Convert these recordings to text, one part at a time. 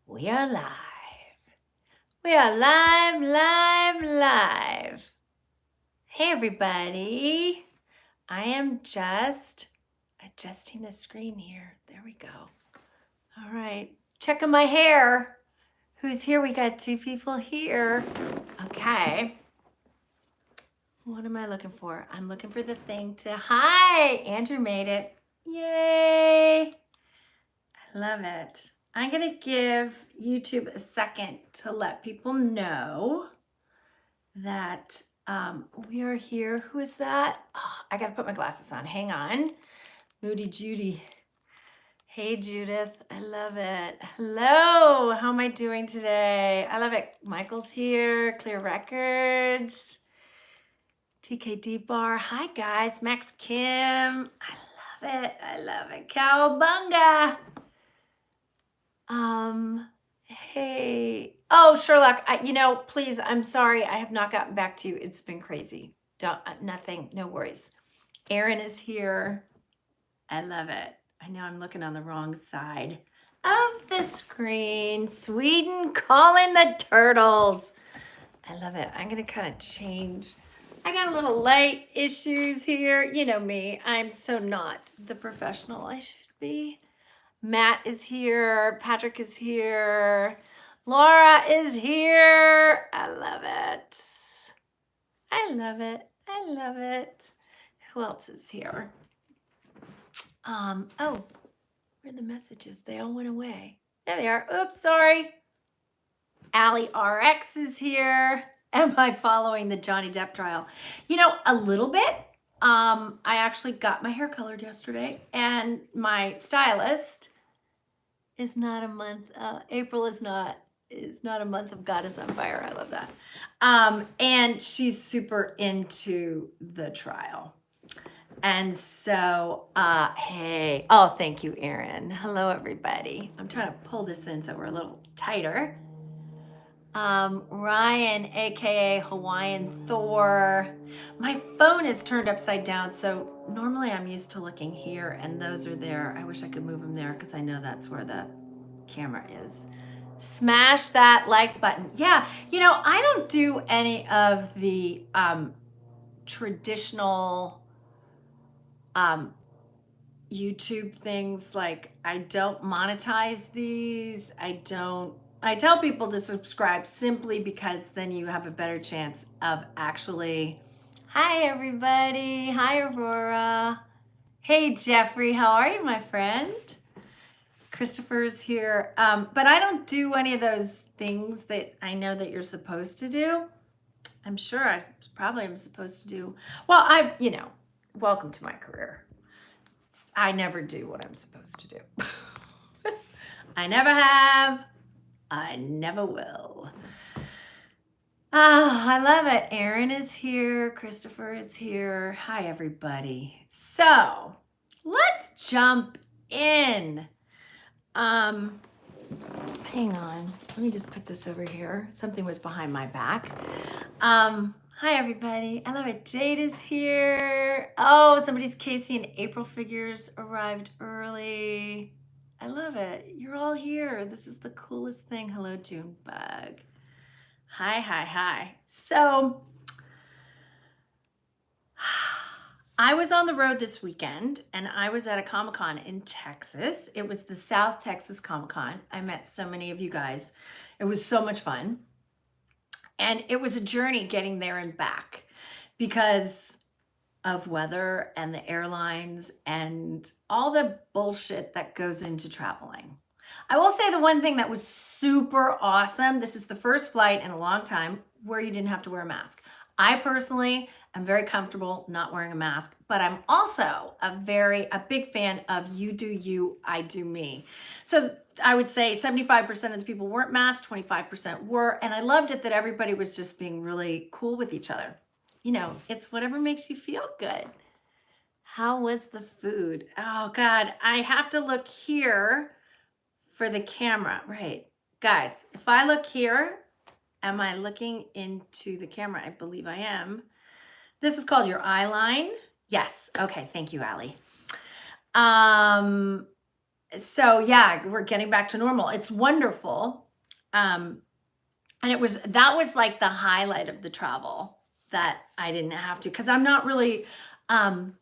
We are live. We are live, live, live. Hey, everybody. I am just adjusting the screen here. There we go. All right. Checking my hair. Who's here? We got two people here. Okay. What am I looking for? I'm looking for the thing to... Hi! Andrew made it. Yay! I love it. I'm going to give YouTube a second to let people know that we are here. Who is that? Oh, I got to put my glasses on. Hang on. Moody Judy. Hey, Judith. I love it. Hello. How am I doing today? I love it. Michael's here. Clear Records. TKD Bar. Hi, guys. Max Kim. I love it. I love it. Cowabunga. Hey. Oh, Sherlock, please, I'm sorry. I have not gotten back to you. It's been crazy. Nothing, no worries. Erin is here. I love it. I know I'm looking on the wrong side of the screen. Sweden calling the turtles. I love it. I'm going to kind of change. I got a little light issues here. You know me. I'm so not the professional I should be. Matt is here. Patrick is here. Laura is here. I love it. I love it. I love it. Who else is here? Oh, where are the messages? They all went away. There they are. Oops, sorry. Allie RX is here. Am I following the Johnny Depp trial? A little bit. I actually got my hair colored yesterday, and my stylist is not a month. April is not a month of Goddess on Fire. I love that. And she's super into the trial. And so, hey, oh, thank you, Erin. Hello, everybody. I'm trying to pull this in so we're a little tighter. Ryan, aka Hawaiian Thor. My phone is turned upside down, so normally I'm used to looking here, and those are there. I wish I could move them there because I know that's where the camera is. Smash that like button. Yeah, I don't do any of the traditional YouTube things. Like, I don't monetize these. I tell people to subscribe simply because then you have a better chance of actually... Hi, everybody. Hi, Aurora. Hey, Jeffrey. How are you, my friend? Christopher's here. But I don't do any of those things that I know that you're supposed to do. I'm sure I probably am supposed to do. Well, welcome to my career. I never do what I'm supposed to do. I never have. I never will. Oh, I love it. Erin is here. Christopher is here. Hi, everybody. So let's jump in. Hang on. Let me just put this over here. Something was behind my back. Hi, everybody. I love it. Jade is here. Oh, somebody's Casey and April figures arrived early. I love it. You're all here. This is the coolest thing. Hello, Junebug. Hi, hi, hi. So I was on the road this weekend, and I was at a Comic-Con in Texas. It was the South Texas Comic-Con. I met so many of you guys. It was so much fun. And it was a journey getting there and back because of weather and the airlines and all the bullshit that goes into traveling. I will say the one thing that was super awesome, this is the first flight in a long time where you didn't have to wear a mask. I personally am very comfortable not wearing a mask, but I'm also a big fan of you do you, I do me. So I would say 75% of the people weren't masked, 25% were, and I loved it that everybody was just being really cool with each other. It's whatever makes you feel good. How was the food? Oh God, I have to look here for the camera, right? Guys, if I look here, am I looking into the camera? I believe I am. This is called your eye line. Yes. Okay. Thank you, Allie. So yeah, we're getting back to normal. It's wonderful. Um, and that was like the highlight of the travel, that I didn't have to, because I'm not really um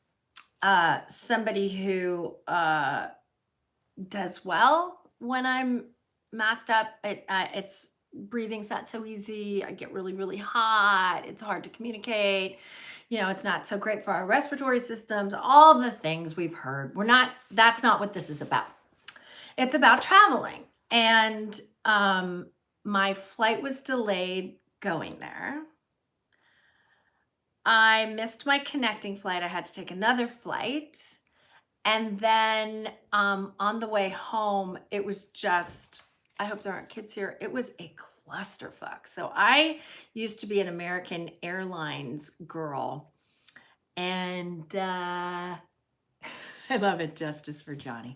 somebody who does well when I'm masked up. It's breathing's not so easy. I get really, really hot. It's hard to communicate. It's not so great for our respiratory systems. All the things we've heard. That's not what this is about. It's about traveling. And my flight was delayed going there. I missed my connecting flight. I had to take another flight. And then on the way home, it was just, I hope there aren't kids here. It was a clusterfuck. So I used to be an American Airlines girl. And I love it, justice for Johnny.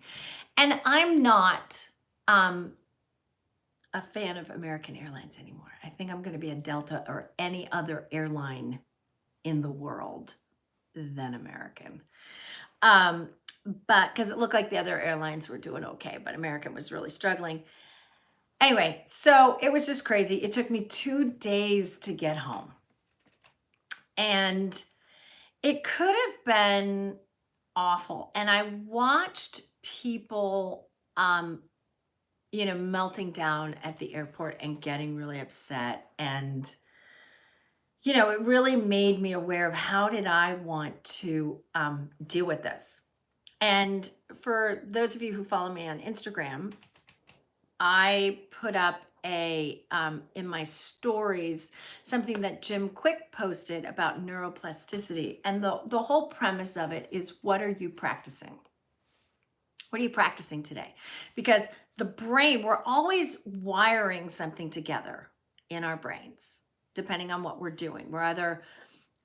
And I'm not a fan of American Airlines anymore. I think I'm going to be a Delta or any other airline in the world than American. But because it looked like the other airlines were doing okay, but American was really struggling. Anyway, so it was just crazy. It took me 2 days to get home. And it could have been awful. And I watched people, melting down at the airport and getting really upset. And, it really made me aware of how did I want to deal with this. And for those of you who follow me on Instagram, I put up in my stories, something that Jim Quick posted about neuroplasticity. And the whole premise of it is, what are you practicing? What are you practicing today? Because the brain, we're always wiring something together in our brains, depending on what we're doing. We're either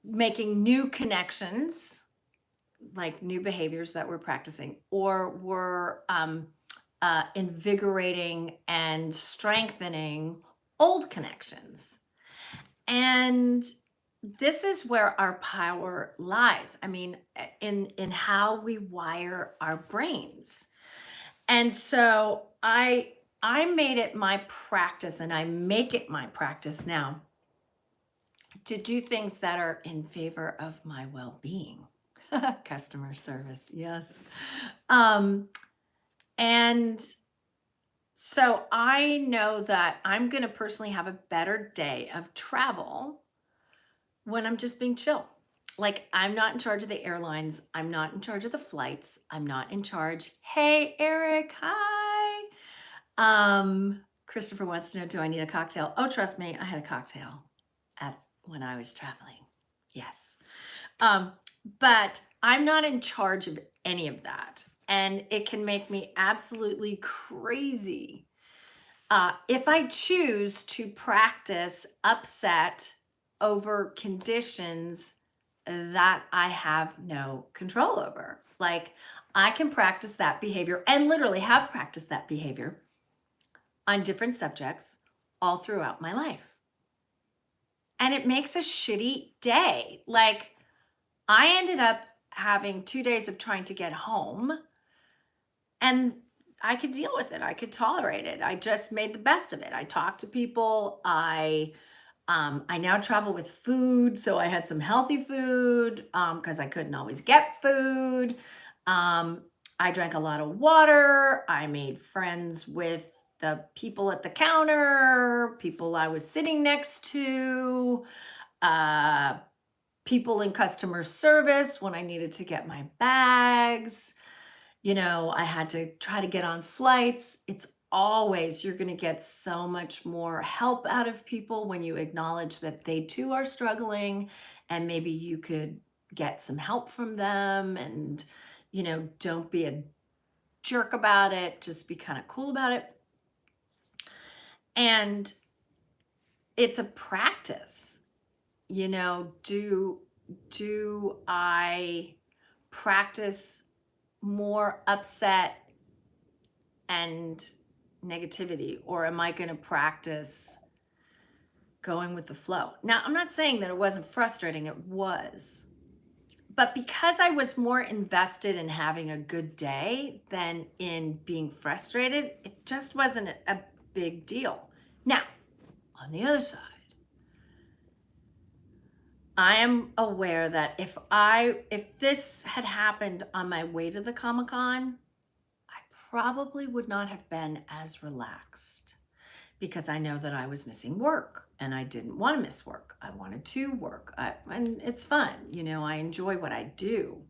making new connections, like new behaviors that we're practicing, or we're invigorating and strengthening old connections. And this is where our power lies. I mean, in how we wire our brains. And so I made it my practice, and I make it my practice now, to do things that are in favor of my well-being. Customer service, yes. And so I know that I'm going to personally have a better day of travel when I'm just being chill. Like, I'm not in charge of the airlines. I'm not in charge of the flights. I'm not in charge. Hey, Eric, hi. Christopher wants to know, do I need a cocktail? Oh, trust me, I had a cocktail when I was traveling. Yes. But I'm not in charge of any of that. And it can make me absolutely crazy if I choose to practice upset over conditions that I have no control over. Like, I can practice that behavior, and literally have practiced that behavior on different subjects all throughout my life. And it makes a shitty day. Like, I ended up having 2 days of trying to get home, and I could deal with it. I could tolerate it. I just made the best of it. I talked to people. I now travel with food, so I had some healthy food because I couldn't always get food. I drank a lot of water. I made friends with the people at the counter, people I was sitting next to, people in customer service when I needed to get my bags. I had to try to get on flights. It's always, you're going to get so much more help out of people when you acknowledge that they too are struggling, and maybe you could get some help from them. And, don't be a jerk about it. Just be kind of cool about it. And it's a practice. Do I practice more upset and negativity, or am I going to practice going with the flow? Now, I'm not saying that it wasn't frustrating. It was. But because I was more invested in having a good day than in being frustrated, it just wasn't a big deal. Now, on the other side, I am aware that if this had happened on my way to the Comic-Con, I probably would not have been as relaxed because I know that I was missing work and I didn't want to miss work. I wanted to work. And it's fun. I enjoy what I do.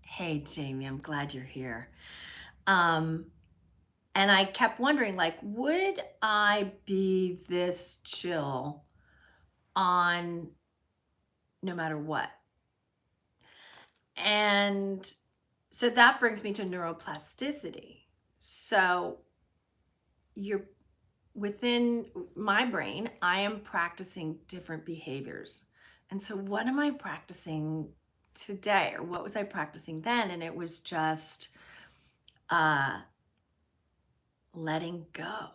Hey, Jamie, I'm glad you're here. And I kept wondering, like, would I be this chill on no matter what? And so that brings me to neuroplasticity. So you're within my brain, I am practicing different behaviors. And so what am I practicing today? Or what was I practicing then? And it was just letting go.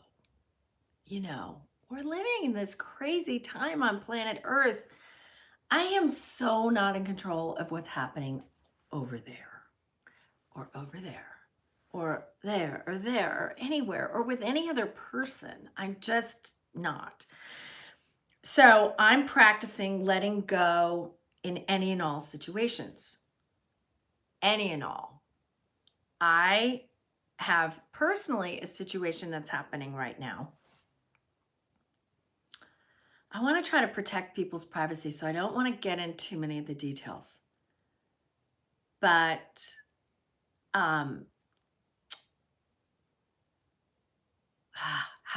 We're living in this crazy time on planet Earth. I am so not in control of what's happening over there or over there or there or anywhere or with any other person. I'm just not. So I'm practicing letting go in any and all situations. Any and all. I have personally a situation that's happening right now. I want to try to protect people's privacy, so I don't want to get into too many of the details. But how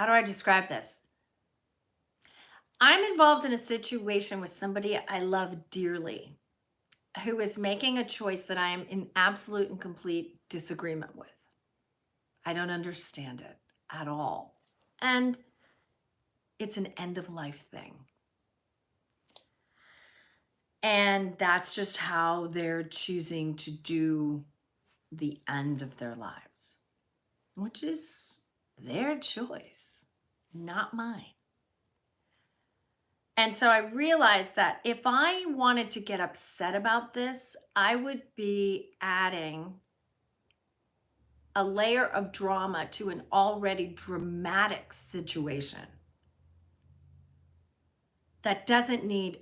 do I describe this? I'm involved in a situation with somebody I love dearly who is making a choice that I am in absolute and complete disagreement with. I don't understand it at all. And it's an end of life thing. And that's just how they're choosing to do the end of their lives, which is their choice, not mine. And so I realized that if I wanted to get upset about this, I would be adding a layer of drama to an already dramatic situation that doesn't need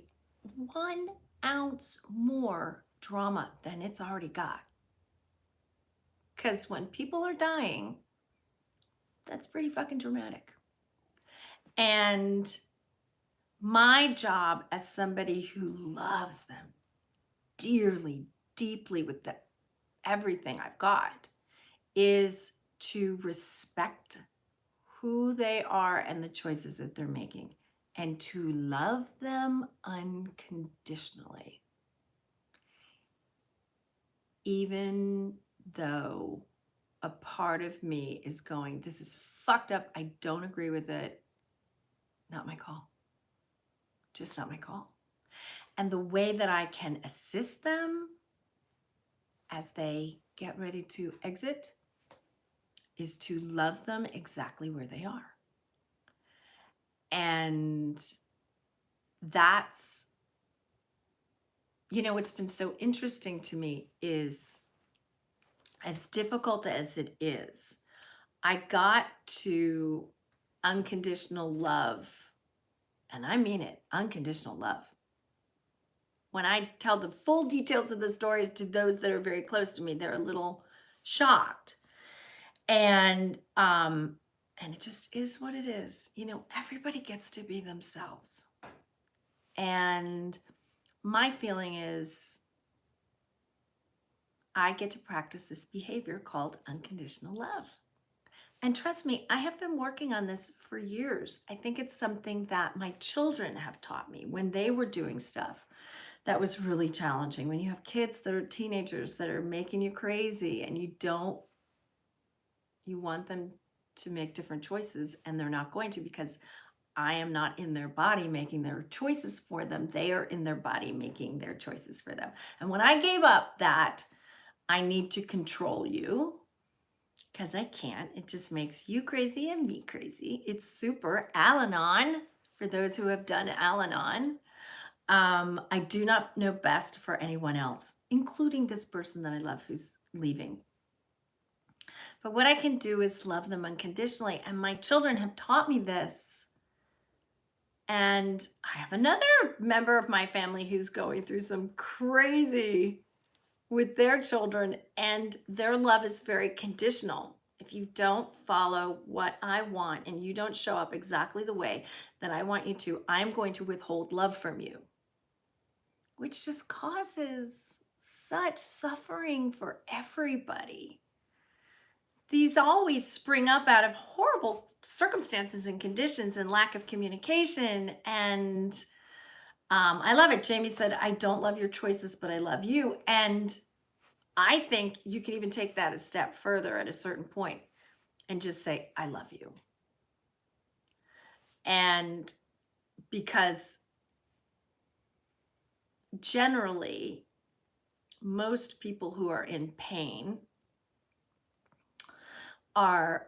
1 ounce more drama than it's already got. Because when people are dying, that's pretty fucking dramatic. And my job as somebody who loves them dearly, deeply with everything I've got is to respect who they are and the choices that they're making and to love them unconditionally. Even though a part of me is going, this is fucked up, I don't agree with it, not my call. Just not my call. And the way that I can assist them as they get ready to exit is to love them exactly where they are. And that's, what's been so interesting to me is, as difficult as it is, I got to unconditional love, and I mean it, unconditional love. When I tell the full details of the story to those that are very close to me, they're a little shocked. And it just is what it is. Everybody gets to be themselves. And my feeling is I get to practice this behavior called unconditional love. And trust me, I have been working on this for years. I think it's something that my children have taught me when they were doing stuff that was really challenging. When you have kids that are teenagers that are making you crazy and you want them to make different choices and they're not going to because I am not in their body making their choices for them. They are in their body making their choices for them. And when I gave up that, I need to control you, because I can't. It just makes you crazy and me crazy. It's super Al-Anon, for those who have done Al-Anon. I do not know best for anyone else, including this person that I love who's leaving. But what I can do is love them unconditionally. And my children have taught me this. And I have another member of my family who's going through some crazy with their children, and their love is very conditional. If you don't follow what I want and you don't show up exactly the way that I want you to, I'm going to withhold love from you, which just causes such suffering for everybody. These always spring up out of horrible circumstances and conditions and lack of communication. And I love it. Jamie said, I don't love your choices, but I love you. And I think you can even take that a step further at a certain point and just say, I love you. And because generally, most people who are in pain are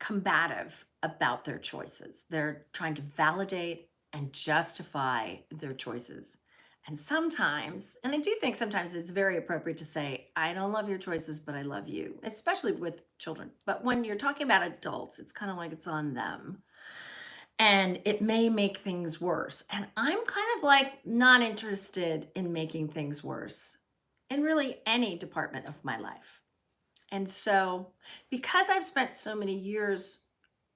combative about their choices. They're trying to validate and justify their choices. And sometimes, and I do think sometimes it's very appropriate to say, I don't love your choices, but I love you, especially with children. But when you're talking about adults, it's kind of like it's on them. And it may make things worse. And I'm kind of like not interested in making things worse in really any department of my life. And so, because I've spent so many years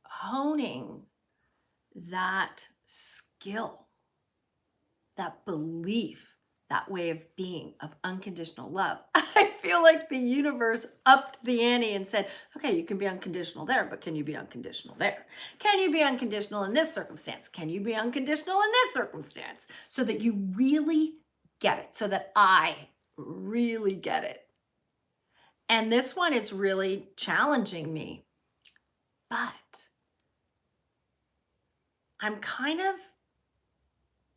honing that skill, that belief, that way of being, of unconditional love, I feel like the universe upped the ante and said, okay, you can be unconditional there, but can you be unconditional there? Can you be unconditional in this circumstance? Can you be unconditional in this circumstance? So that you really get it, so that I really get it. And this one is really challenging me, but I'm kind of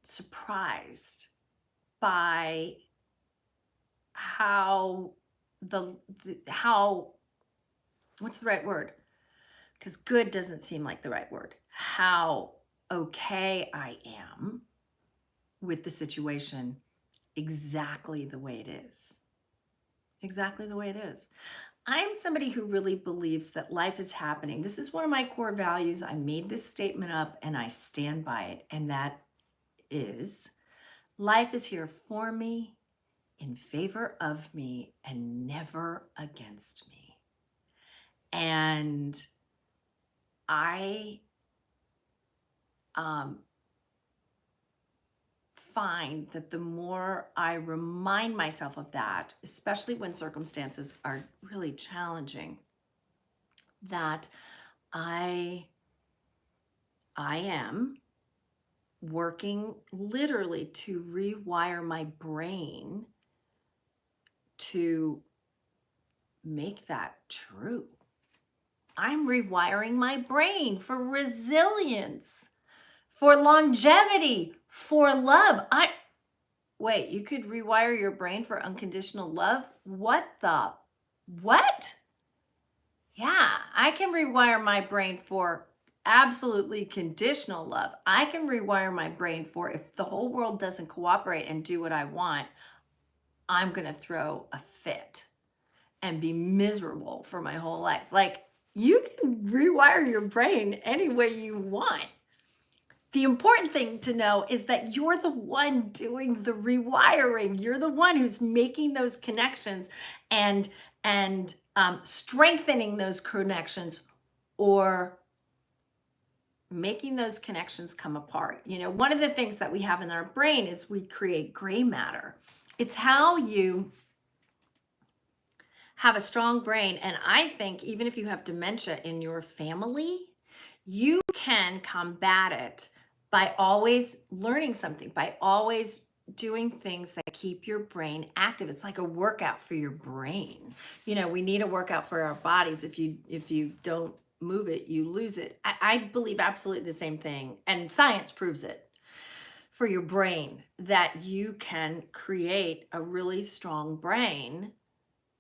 surprised by how how, what's the right word? Because good doesn't seem like the right word. How okay I am with the situation exactly the way it is. Exactly the way it is. I'm somebody who really believes that life is happening. This is one of my core values. I made this statement up and I stand by it. And that is, life is here for me, in favor of me, and never against me. And I find that the more I remind myself of that, especially when circumstances are really challenging, that I am working literally to rewire my brain to make that true. I'm rewiring my brain for resilience, for longevity, for love. Wait, you could rewire your brain for unconditional love? What? Yeah, I can rewire my brain for absolutely conditional love. I can rewire my brain for, if the whole world doesn't cooperate and do what I want, I'm going to throw a fit and be miserable for my whole life. Like, you can rewire your brain any way you want. The important thing to know is that you're the one doing the rewiring. You're the one who's making those connections and strengthening those connections, or making those connections come apart. You know, one of the things that we have in our brain is we create gray matter. It's how you have a strong brain. And I think even if you have dementia in your family, you can combat it by always learning something, by always doing things that keep your brain active. It's like a workout for your brain. You know, we need a workout for our bodies. If you don't move it, you lose it. I believe absolutely the same thing. And science proves it for your brain, that you can create a really strong brain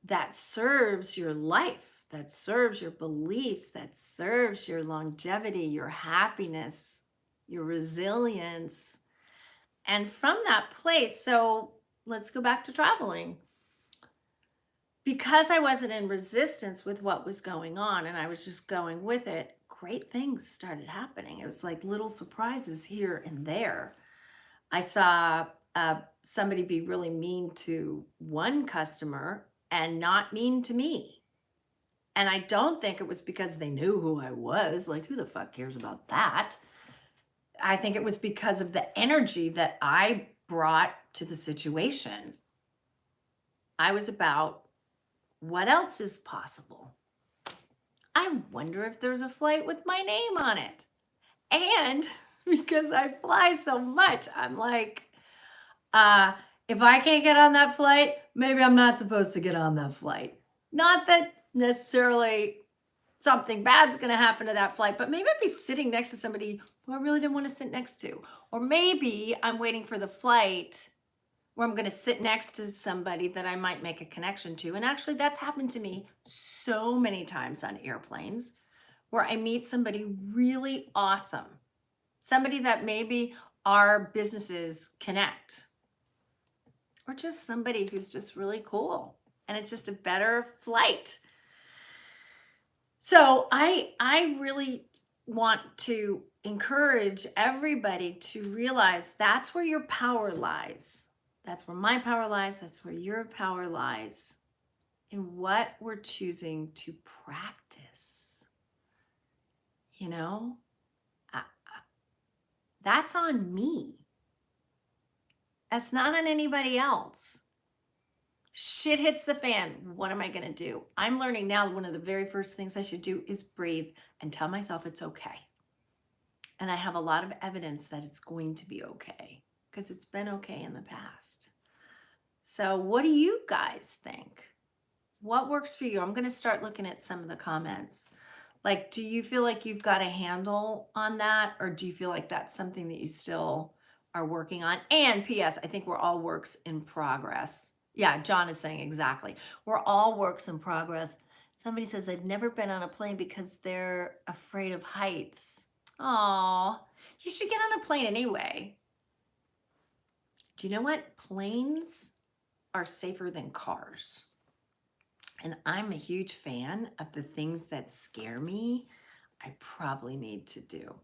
that serves your life, that serves your beliefs, that serves your longevity, your happiness, your resilience. And from that place, so let's go back to traveling. Because I wasn't in resistance with what was going on and I was just going with it, great things started happening. It was like little surprises here and there. I saw somebody be really mean to one customer and not mean to me. And I don't think it was because they knew who I was. Like, who the fuck cares about that? I think it was because of the energy that I brought to the situation. I was about, what else is possible? I wonder if there's a flight with my name on it. And because I fly so much, I'm like, if I can't get on that flight, maybe I'm not supposed to get on that flight. Not that necessarily something bad's going to happen to that flight, but maybe I'd be sitting next to somebody who I really didn't want to sit next to. Or maybe I'm waiting for the flight where I'm going to sit next to somebody that I might make a connection to. And actually, that's happened to me so many times on airplanes where I meet somebody really awesome, somebody that maybe our businesses connect, or just somebody who's just really cool. And it's just a better flight. So I really want to encourage everybody to realize that's where your power lies. That's where my power lies. That's where your power lies in what we're choosing to practice. You know, that's on me. That's not on anybody else. Shit hits the fan. What am I going to do? I'm learning now one of the very first things I should do is breathe and tell myself it's okay. And I have a lot of evidence that it's going to be okay because it's been okay in the past. So what do you guys think? What works for you? I'm going to start looking at some of the comments. Like, do you feel like you've got a handle on that? Or do you feel like that's something that you still are working on? And P.S., I think we're all works in progress. Yeah, John is saying exactly. We're all works in progress. Somebody says, I've never been on a plane because they're afraid of heights. Oh, you should get on a plane anyway. Do you know what? Planes are safer than cars. And I'm a huge fan of the things that scare me, I probably need to do.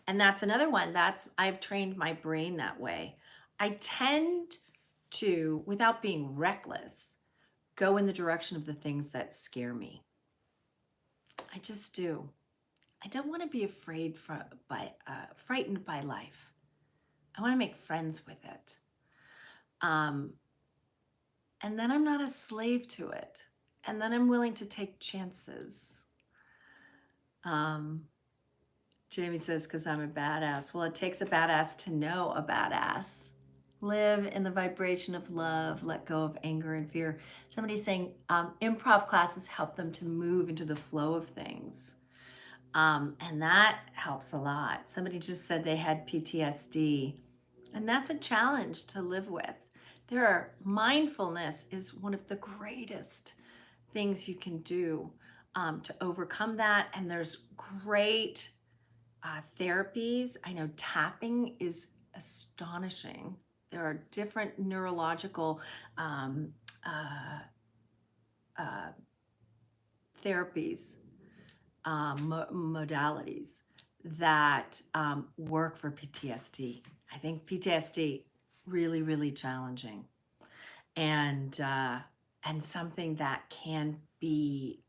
And that's another one. I've trained my brain that way. I tend to, without being reckless, go in the direction of the things that scare me. I just do. I don't want to be frightened by life. I want to make friends with it. And then I'm not a slave to it. And then I'm willing to take chances. Jamie says, because I'm a badass. Well, it takes a badass to know a badass. Live in the vibration of love, let go of anger and fear. Somebody's saying improv classes help them to move into the flow of things. And that helps a lot. Somebody just said they had PTSD, and that's a challenge to live with. Mindfulness is one of the greatest things you can do to overcome that. And there's great therapies. I know tapping is astonishing. There are different neurological therapies, modalities that work for PTSD. I think PTSD really, really challenging, and something that can be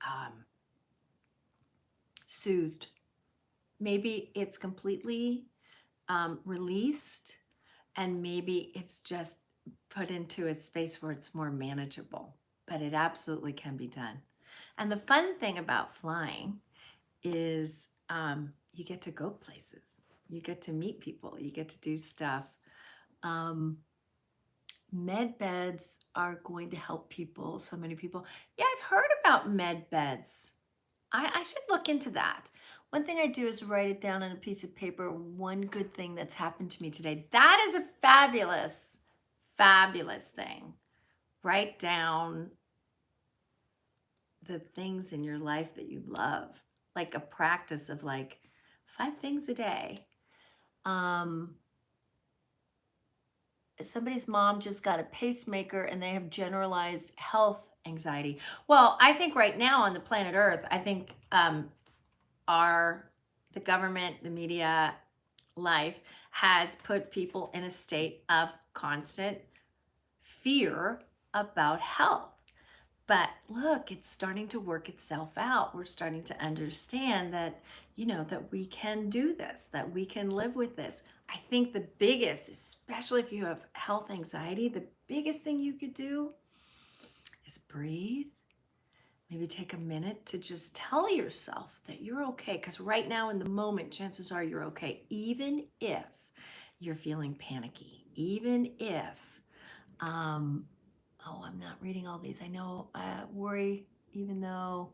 soothed. Maybe it's completely released, and maybe it's just put into a space where it's more manageable, but it absolutely can be done. And the fun thing about flying is you get to go places, you get to meet people, you get to do stuff. Med beds are going to help people, so many people. Yeah, I've heard about med beds. I should look into that. One thing I do is write it down on a piece of paper, one good thing that's happened to me today. That is a fabulous, fabulous thing. Write down the things in your life that you love, like a practice of like 5 things a day. Somebody's mom just got a pacemaker and they have generalized health anxiety. Well, I think right now on the planet Earth, I think the government, the media, life has put people in a state of constant fear about health. But look, it's starting to work itself out. We're starting to understand that, that we can do this, that we can live with this. I think the biggest, especially if you have health anxiety, the biggest thing you could do is breathe. Maybe take a minute to just tell yourself that you're okay. Because right now in the moment, chances are you're okay. Even if you're feeling panicky, even if, I'm not reading all these. I know worry, even though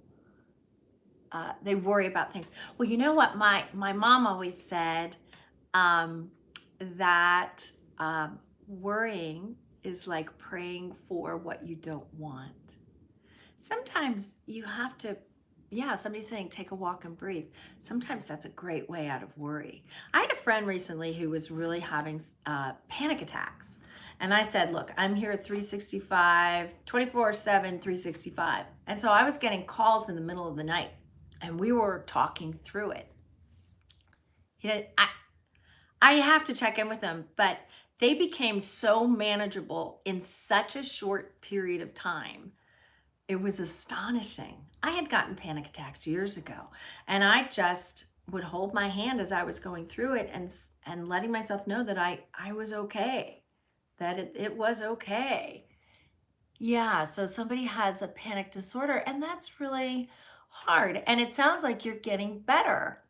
they worry about things. Well, you know what? My mom always said that worrying is like praying for what you don't want. Sometimes you have to, somebody's saying take a walk and breathe. Sometimes that's a great way out of worry. I had a friend recently who was really having panic attacks. And I said, look, I'm here 365, 24/7, 365. And so I was getting calls in the middle of the night and we were talking through it. I have to check in with them, but they became so manageable in such a short period of time. It was astonishing. I had gotten panic attacks years ago, and I just would hold my hand as I was going through it and letting myself know that I was okay, that it was okay. Yeah, so somebody has a panic disorder, and that's really hard. And it sounds like you're getting better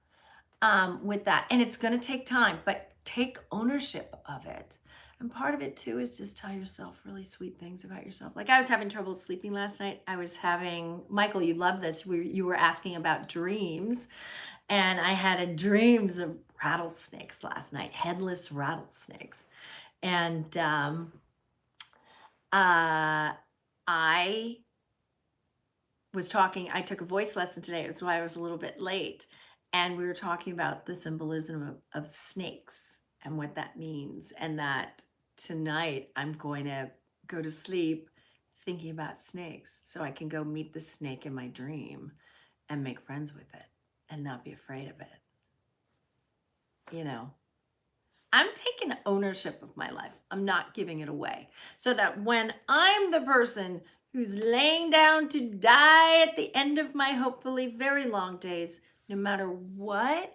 with that. And it's going to take time, but take ownership of it. And part of it too is just tell yourself really sweet things about yourself. Like I was having trouble sleeping last night. Michael, you love this. You were asking about dreams. And I had dreams of rattlesnakes last night, headless rattlesnakes. And I took a voice lesson today. That's why I was a little bit late. And we were talking about the symbolism of snakes and what that means. And that tonight I'm going to go to sleep thinking about snakes so I can go meet the snake in my dream and make friends with it and not be afraid of it. I'm taking ownership of my life. I'm not giving it away. So that when I'm the person who's laying down to die at the end of my hopefully very long days, no matter what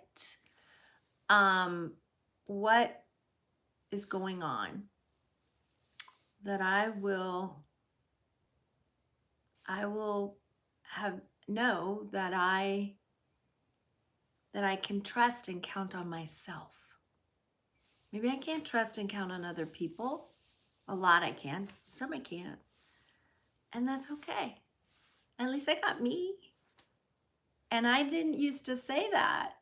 is going on, that I will know that I can trust and count on myself. Maybe I can't trust and count on other people. A lot I can, some I can't. And that's okay. At least I got me. And I didn't used to say that.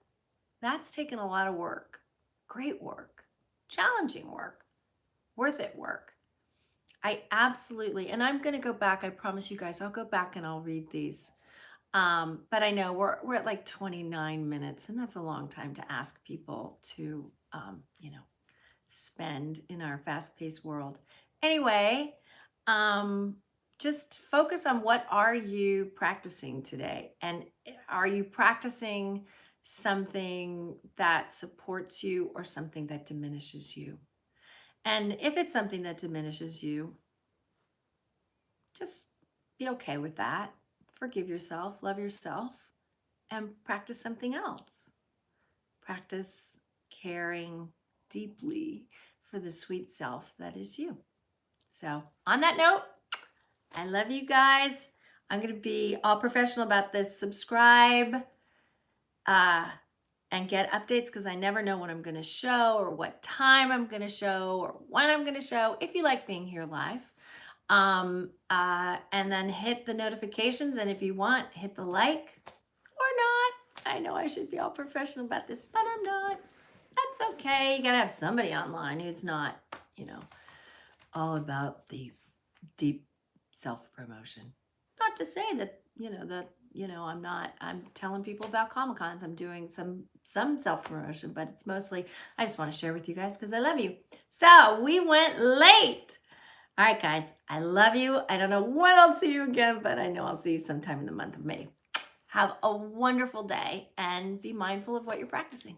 That's taken a lot of work. Great work. Challenging work. Worth it work. I absolutely, and I'm going to go back. I promise you guys, I'll go back and I'll read these. But I know we're at like 29 minutes, and that's a long time to ask people to, spend in our fast-paced world. Anyway, just focus on what are you practicing today, and are you practicing something that supports you or something that diminishes you? And if it's something that diminishes you, just be okay with that. Forgive yourself, love yourself, and practice something else. Practice caring deeply for the sweet self that is you. So on that note, I love you guys. I'm going to be all professional about this. Subscribe and get updates, because I never know when I'm going to show or what time I'm going to show or when I'm going to show, if you like being here live. And then hit the notifications, and if you want, hit the like or not. I know I should be all professional about this, but I'm not. That's okay. You gotta have somebody online who's not, all about the deep self-promotion. Not to say that, that I'm telling people about Comic-Cons. I'm doing some self-promotion, but it's mostly, I just want to share with you guys because I love you. So we went late. All right, guys, I love you. I don't know when I'll see you again, but I know I'll see you sometime in the month of May. Have a wonderful day and be mindful of what you're practicing.